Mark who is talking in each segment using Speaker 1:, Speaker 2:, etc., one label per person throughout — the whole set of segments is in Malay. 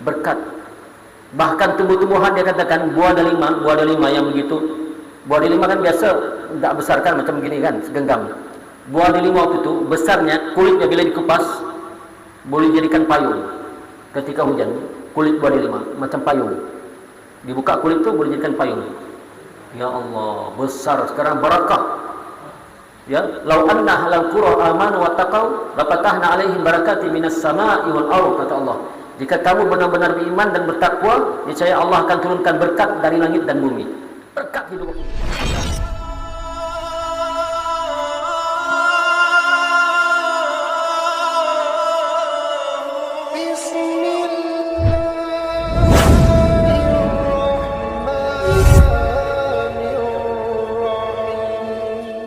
Speaker 1: berkat. Bahkan tumbuh-tumbuhan dia katakan buah delima yang begitu. Buah delima kan biasa tak besarkan macam begini kan, segenggam. Buah delima waktu itu besarnya, kulitnya bila dikupas boleh jadikan payung. Ketika hujan, kulit buah delima macam payung. Dibuka kulit tu boleh jadikan payung. Ya Allah, besar sekarang barakah. Ya, lau anna ahlal qura amanu wattaqau lafatahna alaihim barakati minas sama'i wal ardh, kata Allah. Jika kamu benar-benar beriman dan bertakwa, niscaya Allah akan turunkan berkat dari langit dan bumi. Berkat hidup.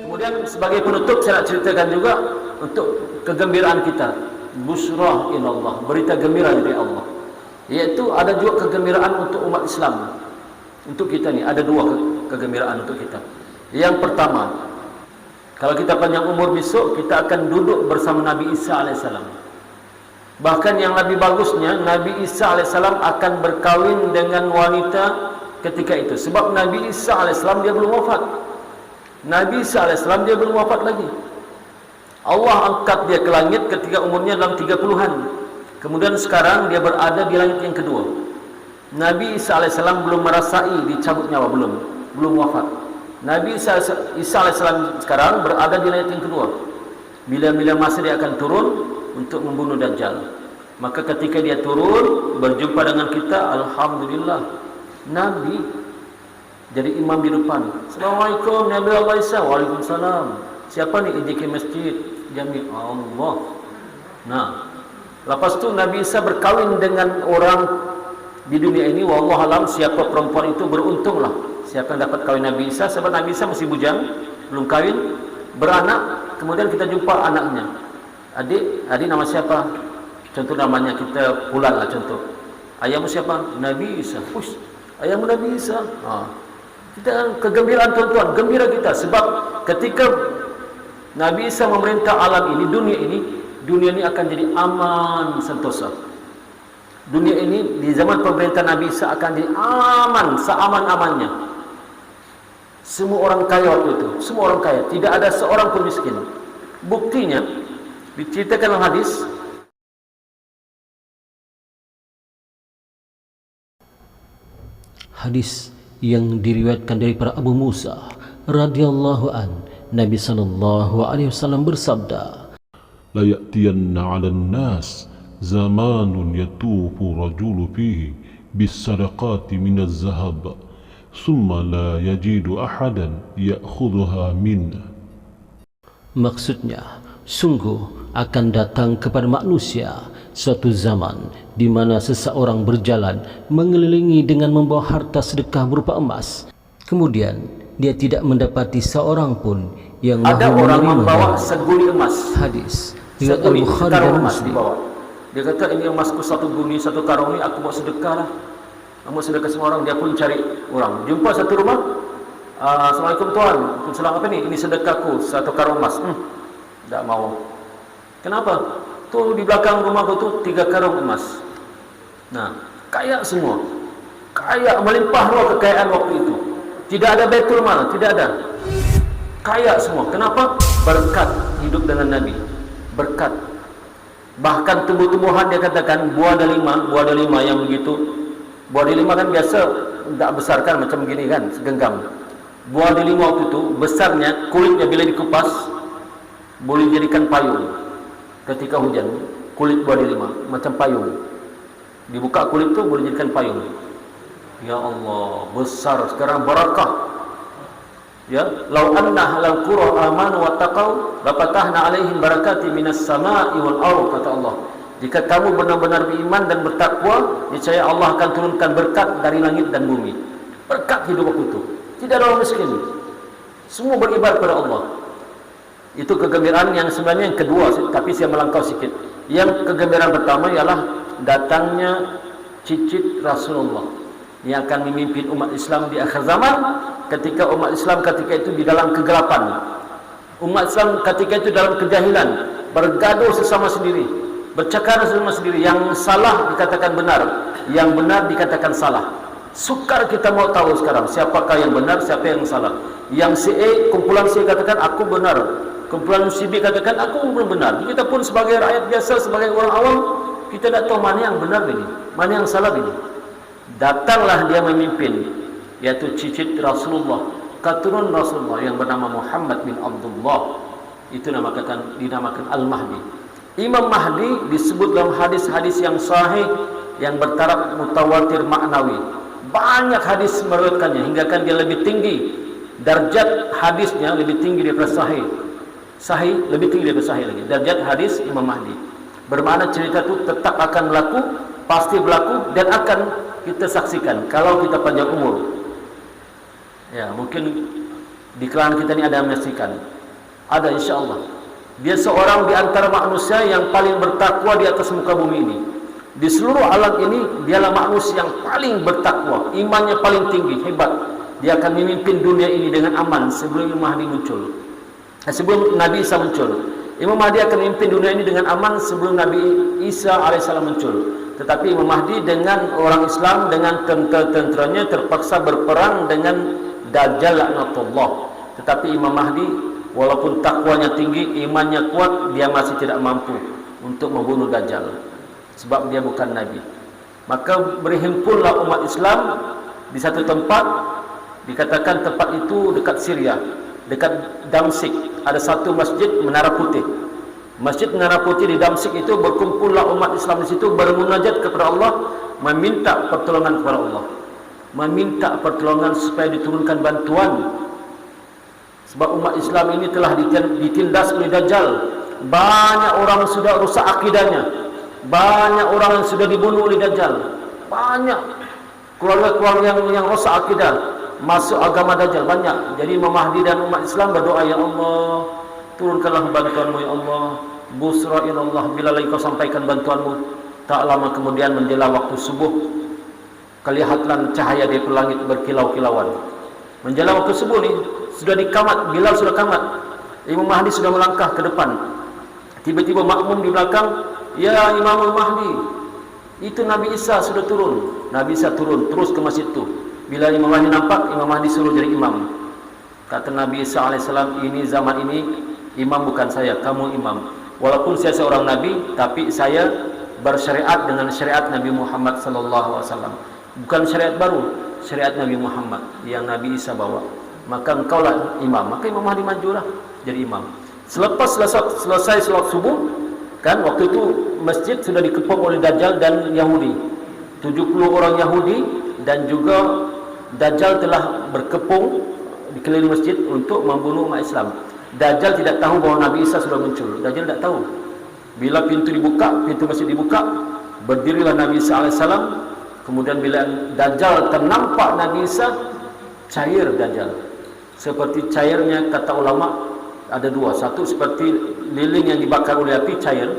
Speaker 1: Kemudian sebagai penutup saya nak ceritakan juga untuk kegembiraan kita. Busrah ilallah, berita gembira dari Allah. Iaitu ada juga kegembiraan untuk umat Islam. Untuk kita ni ada dua kegembiraan untuk kita. Yang pertama, kalau kita panjang umur besok, kita akan duduk bersama Nabi Isa AS. Bahkan yang lebih bagusnya, Nabi Isa AS akan berkahwin dengan wanita ketika itu. Sebab Nabi Isa AS dia belum wafat. Nabi Isa AS dia belum wafat lagi. Allah angkat dia ke langit ketika umurnya dalam 30-an. Kemudian sekarang dia berada di langit yang kedua. Nabi Isa AS belum merasai dicabut nyawa, belum wafat. Nabi Isa AS sekarang berada di langit yang kedua. Bila-bila masa dia akan turun untuk membunuh Dajjal. Maka ketika dia turun berjumpa dengan kita, alhamdulillah, Nabi jadi imam di depan. Assalamualaikum Nabi Allah Isa. Waalaikumsalam. Siapa ni ijik masjid? Jami Allah. Nah, lepas tu Nabi Isa berkahwin dengan orang di dunia ini. Wallahualam, siapa perempuan itu beruntunglah. Siapa yang dapat kahwin Nabi Isa, sebab Nabi Isa masih bujang, belum kahwin, beranak. Kemudian kita jumpa anaknya. Adik nama siapa? Contoh namanya kita Fulan lah contoh. Ayahmu siapa? Nabi Isa. Ush, ayahmu Nabi Isa. Kita kegembiraan tuan-tuan, gembira kita sebab ketika Nabi Isa memerintah alam ini, dunia ini akan jadi aman sentosa. Dunia ini di zaman pemerintahan Nabi Isa akan jadi aman, seaman-amannya. Semua orang kaya waktu itu, semua orang kaya, tidak ada seorang pun miskin. Buktinya diceritakan dalam hadis. Hadis yang diriwayatkan dari para Abu Musa radhiyallahu an, Nabi sallallahu alaihi wasallam bersabda,
Speaker 2: la ya'tiyanna 'alan nas zamanun yatufu rajulu fihi bis sadaqati min az-zahab thumma la yajidu ahadan ya'khudhuha minhu.
Speaker 1: Maksudnya, sungguh akan datang kepada manusia suatu zaman di mana seseorang berjalan mengelilingi dengan membawa harta sedekah berupa emas. Kemudian dia tidak mendapati seorang pun yang
Speaker 3: ada orang membawa seguni emas.
Speaker 1: Hadis
Speaker 3: seguni karung emas dibawa. Dia kata, ini emasku satu guni, satu karung, ini aku buat sedekah lah. Kamu sedekah semua orang. Dia pun cari orang. Jumpa satu rumah. Assalamualaikum tuan. Waalaikumsalam, apa ni? Ini sedekahku satu karung emas. Tak mau. Kenapa? Tu di belakang rumahku tu 3 karung emas. Nah, kaya semua. Kaya, melimpah ruah kekayaan waktu itu. Tidak ada Baitul Mal, tidak ada. Kaya semua. Kenapa? Berkat hidup dengan Nabi. Berkat. Bahkan tumbuh-tumbuhan dia katakan buah delima yang begitu. Buah delima kan biasa tak besarkan macam begini kan, segenggam. Buah delima waktu itu besarnya, kulitnya bila dikupas boleh jadikan payung. Ketika hujan, kulit buah delima macam payung. Dibuka kulit tu boleh jadikan payung. Ya Allah, besar sekarang barakah. Ya, lau anna ahlal qura amanu wattaqau lafatahna alaihim barakati minas sama'i wal ardh, kata Allah. Jika kamu benar-benar beriman dan bertakwa, niscaya Allah akan turunkan berkat dari langit dan bumi. Berkat hidup waktu itu. Tidak ada orang miskin. Semua beribadah kepada Allah. Itu kegembiraan yang sebenarnya yang kedua, tapi saya melangkau sikit. Yang kegembiraan pertama ialah datangnya cicit Rasulullah yang akan memimpin umat Islam di akhir zaman, ketika umat Islam ketika itu di dalam kegelapan. Umat Islam ketika itu dalam kejahilan, bergaduh sesama sendiri, bercakap sesama sendiri, yang salah dikatakan benar,
Speaker 1: yang benar dikatakan salah. Sukar kita mau tahu sekarang siapakah yang benar, siapa yang salah. Yang si A, kumpulan C katakan aku benar, kumpulan si B katakan aku belum benar. Kita pun sebagai rakyat biasa, sebagai orang awam, kita tidak tahu mana yang benar ini, mana yang salah ini. Datanglah dia memimpin, yaitu cicit Rasulullah, keturunan Rasulullah yang bernama Muhammad bin Abdullah. Itu dinamakan Al-Mahdi. Imam Mahdi disebut dalam hadis-hadis yang sahih yang bertaraf mutawatir maknawi. Banyak hadis meriwayatkannya hingga kan dia lebih tinggi darjat hadisnya, lebih tinggi daripada sahih. Sahih lebih tinggi daripada sahih lagi. Darjat hadis Imam Mahdi. Bermakna cerita itu tetap akan berlaku, pasti berlaku dan akan kita saksikan kalau kita panjang umur. Ya, mungkin di kalangan kita ini ada yang menyaksikan. Ada insya-Allah. Dia seorang di antara manusia yang paling bertakwa di atas muka bumi ini. Di seluruh alam ini dialah manusia yang paling bertakwa, imannya paling tinggi, hebat. Dia akan memimpin dunia ini dengan aman sebelum Imam Mahdi muncul. Sebelum Nabi Isa muncul. Imam Mahdi akan memimpin dunia ini dengan aman sebelum Nabi Isa alaihissalam muncul. Tetapi Imam Mahdi dengan orang Islam, dengan tentera-tenteranya terpaksa berperang dengan Dajjal laknatullah. Tetapi Imam Mahdi walaupun takwanya tinggi, imannya kuat, dia masih tidak mampu untuk membunuh Dajjal. Sebab dia bukan Nabi. Maka berhimpunlah umat Islam di satu tempat, dikatakan tempat itu dekat Syria, dekat Damsyik. Ada satu masjid Menara Putih. Masjid Menara Putih di Damsyik itu berkumpullah umat Islam di situ bermunajat kepada Allah, meminta pertolongan kepada Allah. Meminta pertolongan supaya diturunkan bantuan. Sebab umat Islam ini telah ditindas oleh Dajjal. Banyak orang sudah rusak akidahnya. Banyak orang yang sudah dibunuh oleh Dajjal. Banyak keluarga-keluarga yang rusak akidah, masuk agama Dajjal banyak. Jadi Imam Mahdi dan umat Islam berdoa, ya Allah, turunkanlah bantuanmu ya Allah. Busra ya Allah, bila lagi kau sampaikan bantuanmu. Tak lama kemudian menjelang waktu subuh, kelihatlah cahaya di langit berkilau-kilauan. Menjelang waktu subuh ni sudah dikamat, Bilal sudah kamat, Imam Mahdi sudah melangkah ke depan. Tiba-tiba makmum di belakang, ya Imam Mahdi, itu Nabi Isa sudah turun. Nabi Isa turun terus ke masjid itu. Bila Imam Mahdi nampak, Imam Mahdi suruh jadi imam. Kata Nabi Isa alaihissalam, ini zaman ini imam bukan saya, kamu imam. Walaupun saya seorang nabi, tapi saya bersyariat dengan syariat Nabi Muhammad sallallahu alaihi wasallam. Bukan syariat baru, syariat Nabi Muhammad yang Nabi Isa bawa. Maka engkaulah imam. Maka Imam Mahdi majulah jadi imam. Selepas selesai salat subuh, kan waktu itu masjid sudah dikepung oleh Dajjal dan Yahudi. 70 orang Yahudi dan juga Dajjal telah berkepung di keliling masjid untuk membunuh umat Islam. Dajjal tidak tahu bahawa Nabi Isa sudah muncul. Dajjal tidak tahu. Bila pintu dibuka, pintu masjid dibuka, berdirilah Nabi Isa alaihissalam. Kemudian bila Dajjal ternampak Nabi Isa, cair Dajjal. Seperti cairnya, kata ulama ada dua. Satu seperti lilin yang dibakar oleh api, cair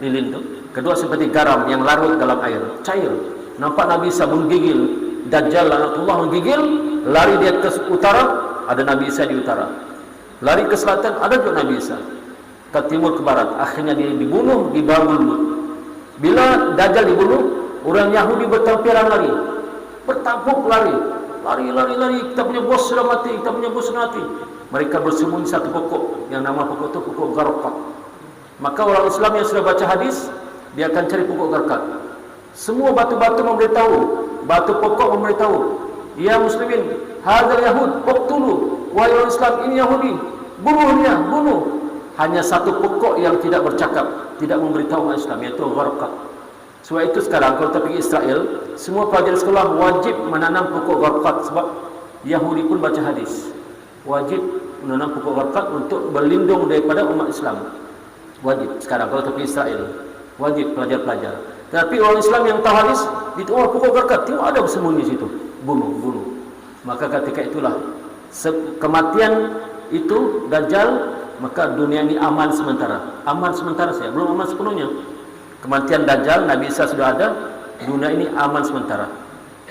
Speaker 1: lilin itu. Kedua seperti garam yang larut dalam air, cair. Nampak Nabi Isa menggigil. Dajjal laknatullah menggigil, lari dia ke utara, ada Nabi Isa di utara. Lari ke selatan, ada juga Nabi Isa. Ke timur, ke barat. Akhirnya dia dibunuh di Babul Lut. Bila Dajjal dibunuh, orang Yahudi bertampiran lari, bertampuk lari, lari. Kita punya bos sudah mati, kita punya bos sudah mati. Mereka bersembunyi satu pokok, yang nama pokok itu pokok Gharqad. Maka orang Islam yang sudah baca hadis, dia akan cari pokok Gharqad. Semua batu-batu memberitahu, batu pokok memberitahu, ya muslimin, hadzal yahud uqtulu, wahai orang Islam, ini Yahudi, bunuh dia, bunuh. Hanya satu pokok yang tidak bercakap, tidak memberitahu orang Islam, yaitu Gharqad. Sebab itu sekarang kalau kita pergi Israel, semua pelajar sekolah wajib menanam pokok Gharqad. Sebab Yahudi pun baca hadis, wajib menanam pokok Gharqad untuk berlindung daripada umat Islam. Wajib sekarang kalau kita pergi Israel, wajib pelajar-pelajar. Tapi orang Islam yang tahu hadis, itu pokok Gharqad, tengok ada bersembunyi di situ, bunuh. Maka ketika itulah kematian itu Dajjal, maka dunia ini aman sementara. Aman sementara saja, belum aman sepenuhnya. Kematian Dajjal, Nabi Isa sudah ada, dunia ini aman sementara,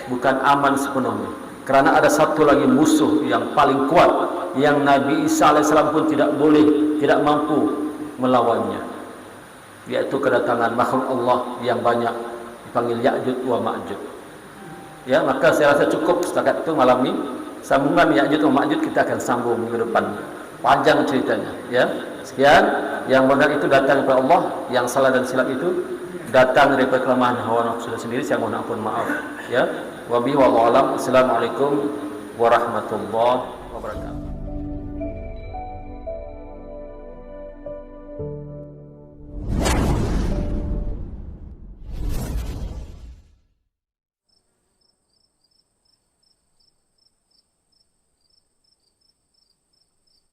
Speaker 1: bukan aman sepenuhnya. Kerana ada satu lagi musuh yang paling kuat, yang Nabi Isa alaihissalam pun tidak mampu melawannya, yaitu kedatangan makhluk Allah yang banyak.
Speaker 3: dipanggil Ya'juj wa Ma'juj. Ya, maka saya rasa cukup setakat itu malam ini. Sambungan Ya'juj wa Ma'juj kita akan sambung minggu depan. Panjang ceritanya, ya. Sekian, yang benar itu datang daripada Allah, yang salah dan silap itu datang daripada kelemahan hawa nafsu sendiri. Saya mohon ampun, maaf, ya. Wabillahi wallahu alam. Assalamualaikum warahmatullahi wabarakatuh.